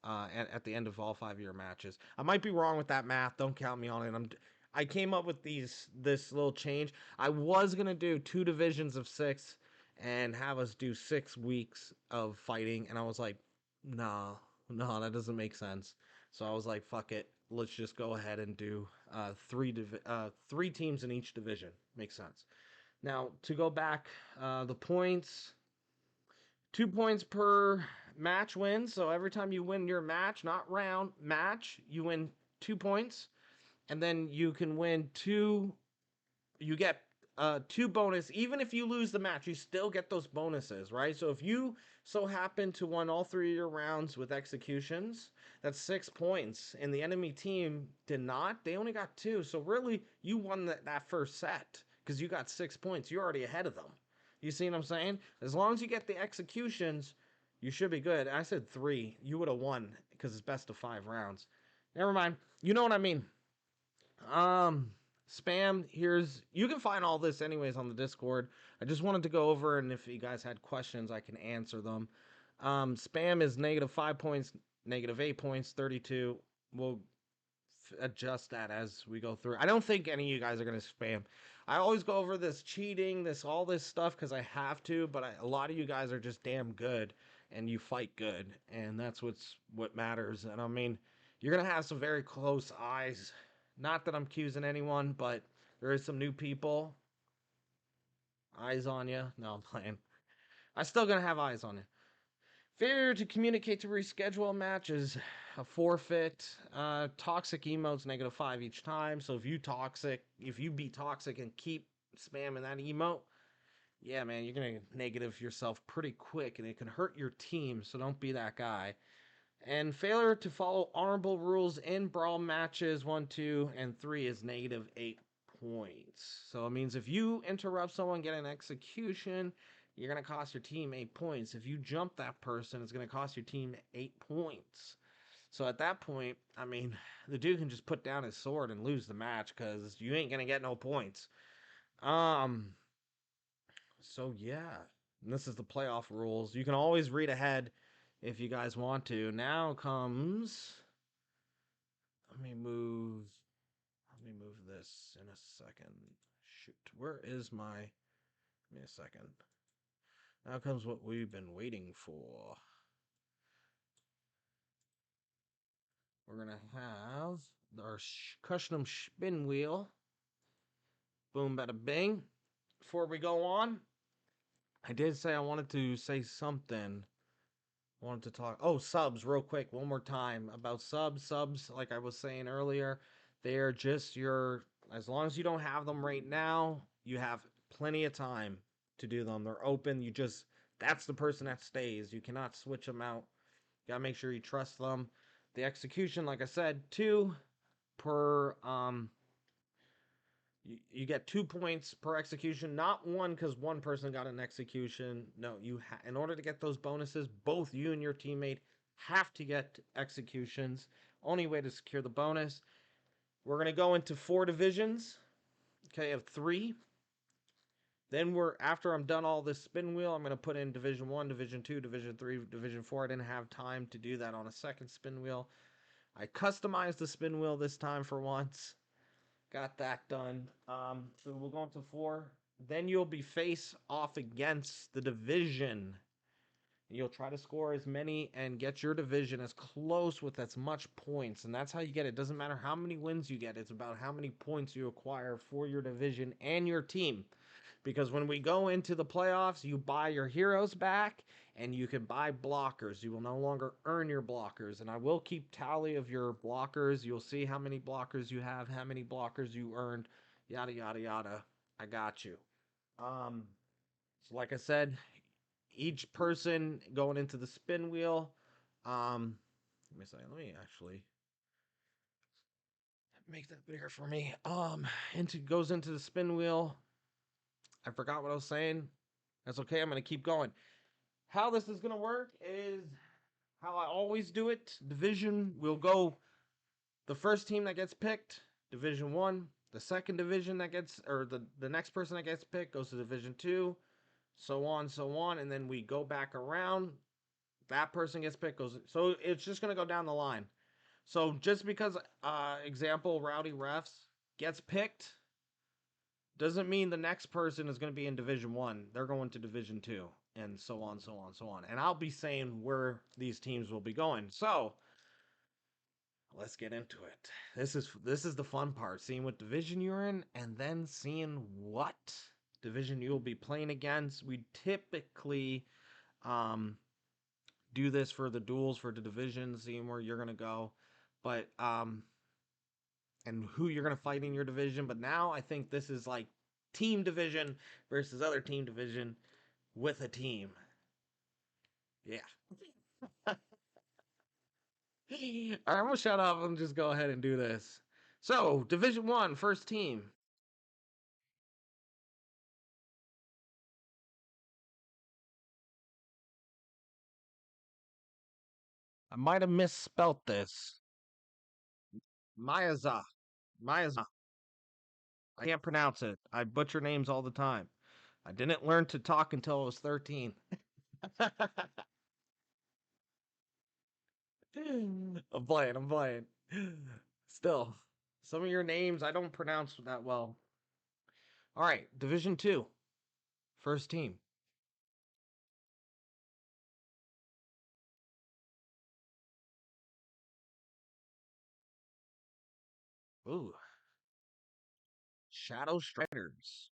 at the end of all 5 of your matches, I might be wrong with that math. Don't count me on it. I came up with this little change. I was gonna do 2 divisions of 6 and have us do 6 weeks of fighting, and I was like, no, no, that doesn't make sense. So I was like, fuck it. Let's just go ahead and do 3 teams in each division. Makes sense. Now to go back, the points. 2 points per match win. So every time you win your match, not round, match, you win 2 points. And then you can win you get 2 bonus. Even if you lose the match, you still get those bonuses, right? So if you so happen to win all 3 of your rounds with executions, that's 6 points, and the enemy team did not. They only got 2. So really, you won that first set because you got 6 points. You're already ahead of them. You see what I'm saying? As long as you get the executions, you should be good. I said 3. You would have won because it's best of 5 rounds. Never mind. You know what I mean. Um, Spam, here's, you can find all this anyways on the Discord. I just wanted to go over, and if you guys had questions, I can answer them. Spam is -5 points, -8 points, 32. We'll adjust that as we go through. I don't think any of you guys are going to spam. I always go over this cheating, all this stuff because I have to, but a lot of you guys are just damn good and you fight good, and that's what matters. And I mean, you're going to have some very close eyes. Not that I'm accusing anyone, but there is some new people. Eyes on you. No, I'm playing. I'm still going to have eyes on you. Failure to communicate to reschedule a match is a forfeit. Toxic emotes -5 each time. So if you be toxic and keep spamming that emote, yeah, man, you're gonna negative yourself pretty quick, and it can hurt your team. So don't be that guy. And failure to follow honorable rules in brawl matches 1, 2, and 3 is -8 points. So it means if you interrupt someone getting an execution, you're going to cost your team 8 points. If you jump that person, it's going to cost your team 8 points. So at that point, I mean, the dude can just put down his sword and lose the match because you ain't going to get no points. So yeah, and this is the playoff rules. You can always read ahead if you guys want to. Now comes, let me move this in a second. Shoot, where is my, give me a second. Now comes what we've been waiting for. We're gonna have our custom spin wheel. Boom, bada bing. Before we go on, I did say I wanted to say something. I wanted to talk. Oh, subs, real quick, one more time about subs. Subs, like I was saying earlier, they're just as long as you don't have them right now, you have plenty of time to do them. They're open. That's the person that stays. You cannot switch them out. You gotta make sure you trust them. The execution, like I said, 2 per you get 2 points per execution, not 1 because one person got an execution. No, in order to get those bonuses, both you and your teammate have to get executions. Only way to secure the bonus. We're going to go into 4 divisions. Okay, of 3. Then after I'm done all this spin wheel, I'm going to put in Division 1, Division 2, Division 3, Division 4. I didn't have time to do that on a second spin wheel. I customized the spin wheel this time for once. Got that done. So we'll go into 4. Then you'll be face off against the division. You'll try to score as many and get your division as close with as much points. And that's how you get it. It doesn't matter how many wins you get. It's about how many points you acquire for your division and your team. Because when we go into the playoffs, you buy your heroes back and you can buy blockers. You will no longer earn your blockers. And I will keep tally of your blockers. You'll see how many blockers you have, how many blockers you earned, yada, yada, yada. I got you. So like I said, each person going into the spin wheel. Let me say, let me actually make that bigger for me. Goes into the spin wheel. I forgot what I was saying. That's okay. I'm going to keep going. How this is going to work is how I always do it. Division will go the first team that gets picked, Division 1. The second division that gets, or the next person that gets picked goes to Division 2. So on, so on. And then we go back around. That person gets picked. So it's just going to go down the line. So just because, example, Rowdy Refs gets picked, doesn't mean the next person is going to be in Division 1. They're going to Division 2, and so on, so on, so on. And I'll be saying where these teams will be going. So let's get into it. This is the fun part, seeing what division you're in and then seeing what division you'll be playing against. We typically do this for the duels for the division, seeing where you're going to go. But and who you're going to fight in your division. But now I think this is like team division versus other team division with a team. Yeah. All right, I'm gonna shut up and just go ahead and do this. So, Division 1, first team. I might have misspelt this. Mayaza. Mayaza. I can't pronounce it. I butcher names all the time. I didn't learn to talk until I was 13. I'm playing. Still, some of your names I don't pronounce that well. All right, Division 2, first team. Ooh, Shadow Striders.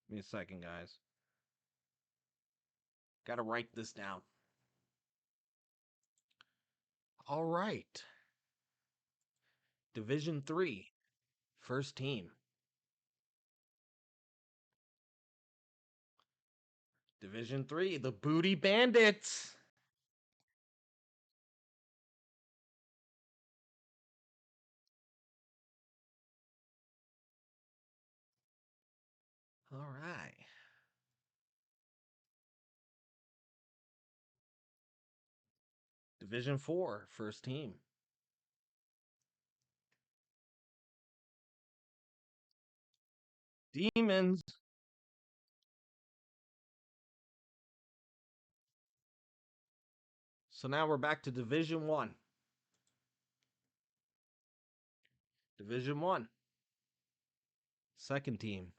Give me a second, guys. Gotta write this down. All right. Division 3, first team. Division 3, the Booty Bandits. All right. Division 4, first team. Demons. So now we're back to Division 1. Division 1, second team.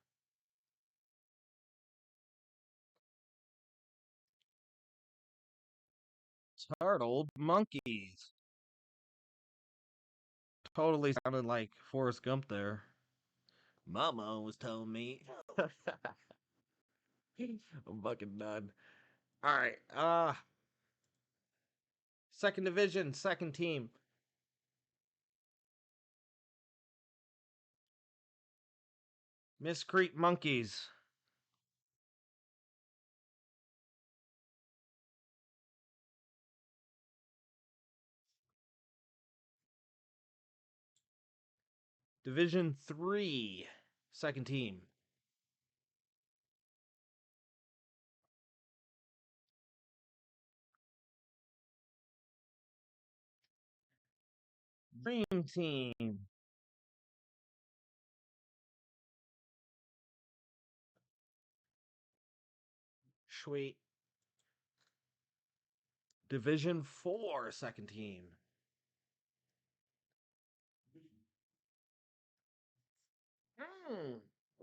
Startled Monkeys. Totally sounded like Forrest Gump there. Mama was telling me. I'm fucking done. All right. Second division, second team. Miscreant Monkeys. Division 3, second team. Dream Team. Sweet. Division 4, second team.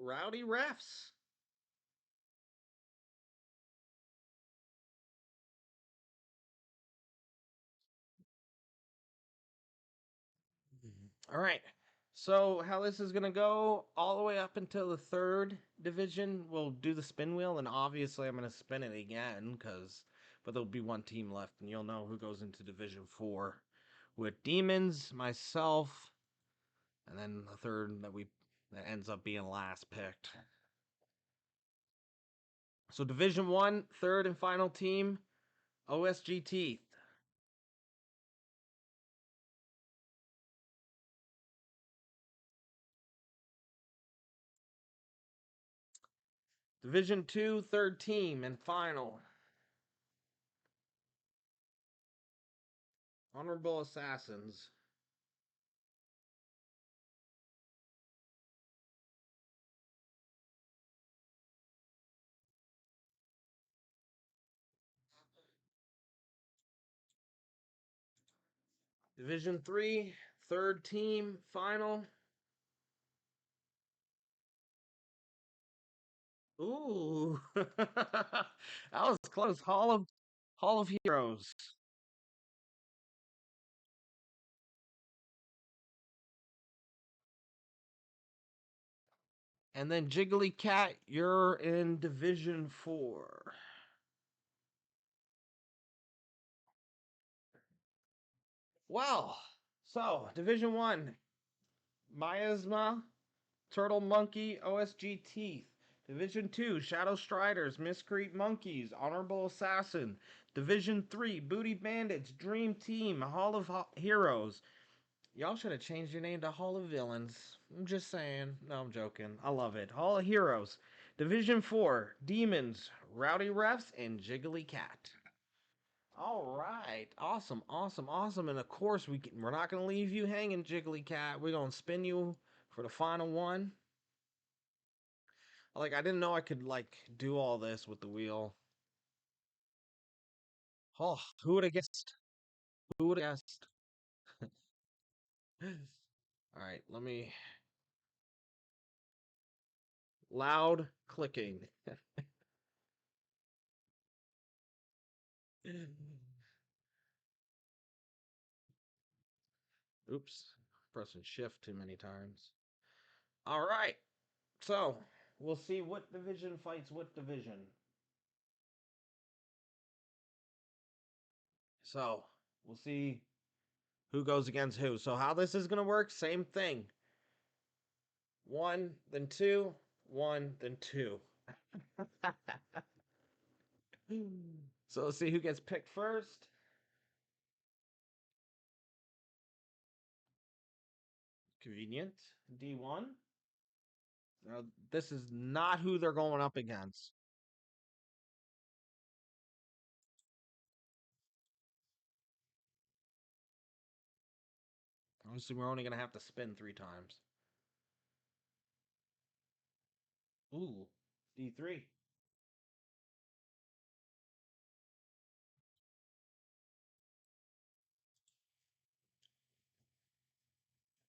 Rowdy Refs. All right. So how this is gonna go all the way up until the third division, we'll do the spin wheel, and obviously I'm gonna spin it again but there'll be one team left, and you'll know who goes into Division 4 with Demons, myself, and then the third that ends up being last picked. So Division 1, third and final team, OSGT. Division 2, third team and final. Honorable Assassins. Division 3, third team, final. Ooh. That was close. Hall of Heroes. And then Jiggly Cat, you're in Division 4. Well, So, Division 1, Miasma, Turtle Monkey, OSG Teeth. Division 2, Shadow Striders, Miscreant Monkeys, Honorable Assassin. Division 3, Booty Bandits, Dream Team, Hall of Heroes. Y'all should have changed your name to Hall of Villains. I'm just saying. No, I'm joking. I love it. Hall of Heroes. Division 4, Demons, Rowdy Refs, and Jiggly Cat. All right. Awesome, awesome, awesome. And of course, we're not going to leave you hanging, Jiggly Cat. We're going to spin you for the final one. Like, I didn't know I could, like, do all this with the wheel. Oh, who would have guessed? Who would have guessed? All right, let me. Loud clicking. Oops, pressing shift too many times. All right, so we'll see what division fights what division. So we'll see who goes against who. So how this is gonna work? Same thing. One, then two, one, then two. So let's see who gets picked first. Convenient. D1. Now, this is not who they're going up against. Obviously, we're only going to have to spin 3 times. Ooh, D3.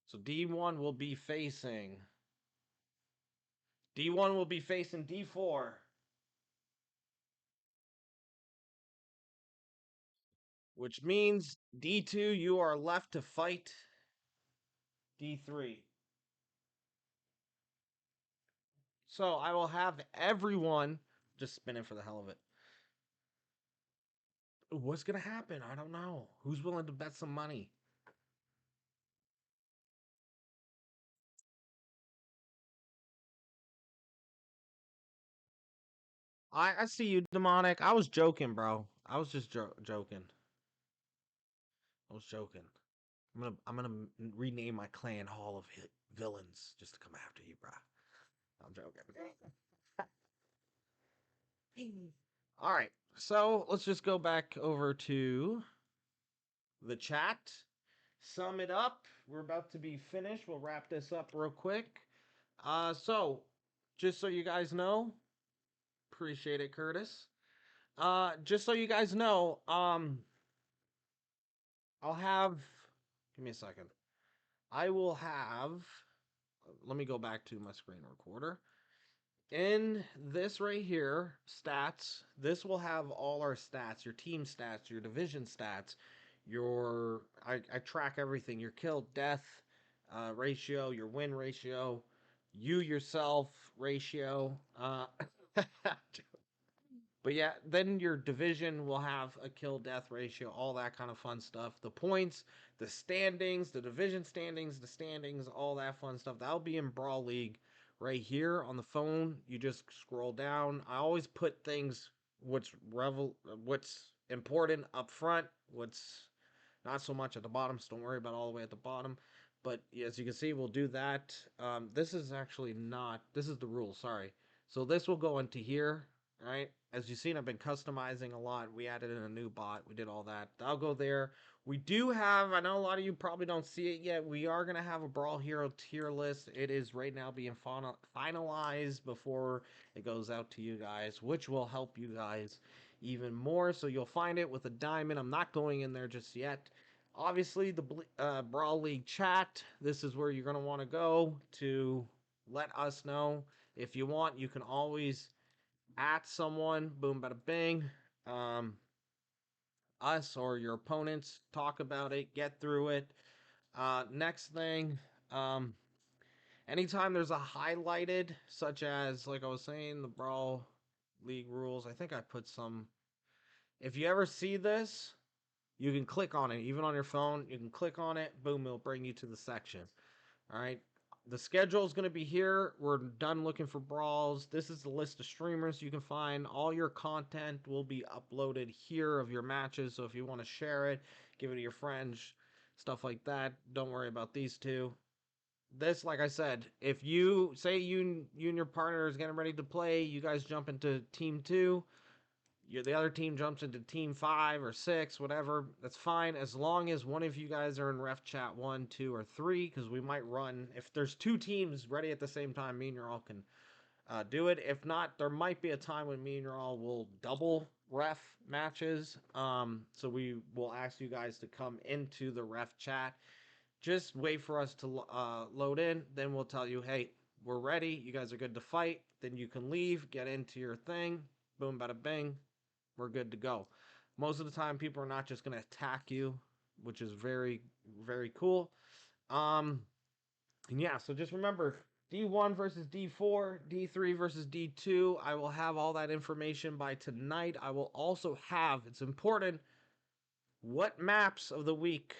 So D1 will be facing. D1 will be facing D4. Which means D2, you are left to fight D3. So I will have everyone just spinning for the hell of it. What's going to happen? I don't know. Who's willing to bet some money? I see you, demonic. I was joking, bro. I was just joking. I was joking. I'm gonna rename my clan Hall of Villains just to come after you, bro. I'm joking. All right, so let's just go back over to the chat. Sum it up. We're about to be finished. We'll wrap this up real quick. So just so you guys know, appreciate it, Curtis. Just so you guys know, I'll have. Give me a second. I will have. Let me go back to my screen recorder. In this right here, stats, this will have all our stats, your team stats, your division stats, I track everything, your kill death ratio, your win ratio, you yourself ratio. But yeah, then your division will have a kill death ratio, all that kind of fun stuff. The points, the standings, the division standings, the standings, all that fun stuff. That'll be in Brawl League right here on the phone. You just scroll down. I always put things what's important up front, what's not so much at the bottom, so don't worry about all the way at the bottom. But as you can see, we'll do that. This is actually not, this is the rule, sorry. So this will go into here, right? As you've seen, I've been customizing a lot. We added in a new bot. We did all that. I'll go there. We do have, I know a lot of you probably don't see it yet. We are going to have a Brawl Hero tier list. It is right now being finalized before it goes out to you guys, which will help you guys even more. So you'll find it with a diamond. I'm not going in there just yet. Obviously, the Brawl League chat. This is where you're going to want to go to let us know. If you want, you can always at someone, boom, bada bing. Um, Us or your opponents talk about it, get through it. Next thing, anytime there's a highlighted, such as, like I was saying, the Brawl League rules, I think I put some. If you ever see this, You can click on it, even on your phone. You can click on it, boom, it'll bring you to the section. All right. The schedule is going to be here. We're done looking for brawls. This is the list of streamers you can find. All your content will be uploaded here of your matches. So if you want to share it, give it to your friends, stuff like that. Don't worry about these two. This, like I said, if you say you and your partner is getting ready to play, you guys jump into team 2, the other team jumps into team 5 or 6, whatever. That's fine as long as one of you guys are in ref chat 1, 2, or 3, because we might run. If there's 2 teams ready at the same time, me and your all can do it. If not, there might be a time when me and your all will double ref matches. So we will ask you guys to come into the ref chat. Just wait for us to load in. Then we'll tell you, hey, we're ready. You guys are good to fight. Then you can leave, get into your thing. Boom, bada bing. We're good to go. Most of the time, people are not just going to attack you, which is very, very cool. And yeah, so just remember D1 versus D4, D3 versus D2. I will have all that information by tonight. I will also have, it's important, what maps of the week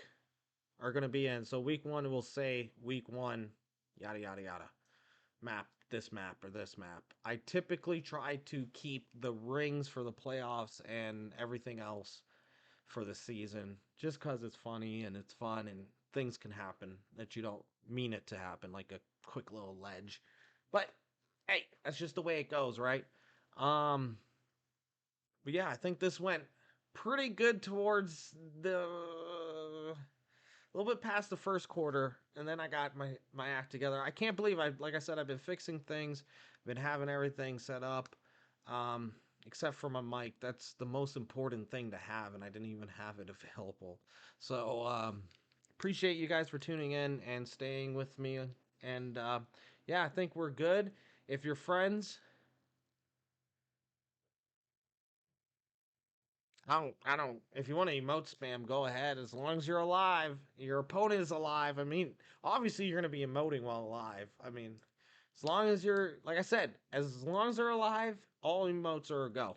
are going to be in. So week 1 will say week 1, yada, yada, yada. Map, this map, or this map. I typically try to keep the rings for the playoffs and everything else for the season just because it's funny and it's fun and things can happen that you don't mean it to happen, like a quick little ledge. But hey, that's just the way it goes, right? But yeah, I think this went pretty good towards the a little bit past the first quarter, and then I got my act together. I can't believe like I said, I've been fixing things, been having everything set up, except for my mic. That's the most important thing to have, and I didn't even have it available. So appreciate you guys for tuning in and staying with me. And yeah, I think we're good. If you're friends, I don't. If you want to emote spam, go ahead. As long as you're alive, your opponent is alive. I mean, obviously you're gonna be emoting while alive. I mean, as long as you're, like I said, as long as they're alive, all emotes are a go.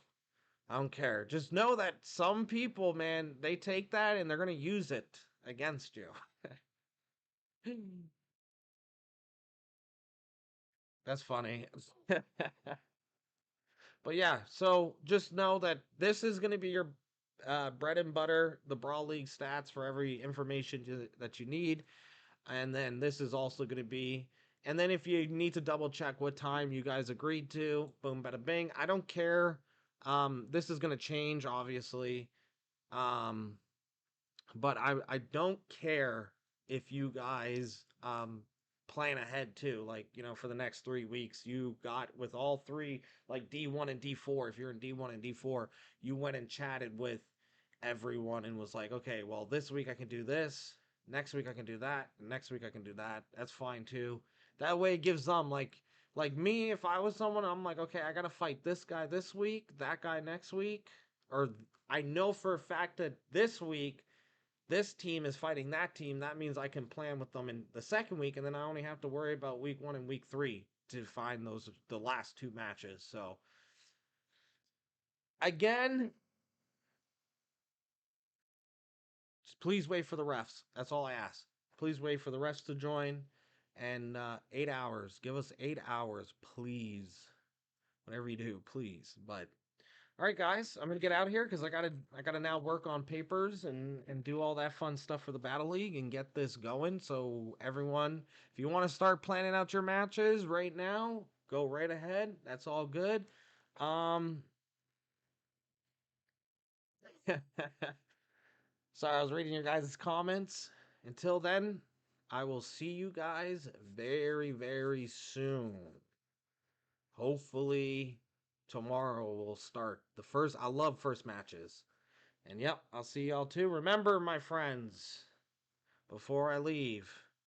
I don't care. Just know that some people, man, they take that and they're gonna use it against you. That's funny. But yeah, so just know that this is going to be your bread and butter, the Brawl League stats for every information that you need. And then this is also going to be, and then if you need to double check what time you guys agreed to, boom, bada bing. I don't care. This is going to change, obviously. Um, but I don't care if you guys plan ahead too, like, for the next 3 weeks. You got with all three, like D1 and D4. If you're in D1 and D4, you went and chatted with everyone and was like, okay, well, this week I can do this, next week I can do that, next week I can do that. That's fine too. That way it gives them, like me, if I was someone, I'm like, okay, I gotta fight this guy this week, that guy next week, or I know for a fact that this week this team is fighting that team. That means I can plan with them in the second week, and then I only have to worry about week 1 and week 3 to find the last 2 matches. So again, just please wait for the refs. That's all I ask. Please wait for the refs to join, and 8 hours. Give us 8 hours, please. Whatever you do, please. But all right, guys, I'm gonna get out of here because I gotta now work on papers and do all that fun stuff for the Battle League and get this going. So everyone, if you want to start planning out your matches right now, go right ahead. That's all good. Um, sorry, I was reading your guys' comments. Until then, I will see you guys very, very soon. Hopefully, tomorrow we'll start the first. I love first matches. And yep, I'll see y'all too. Remember, my friends, before I leave,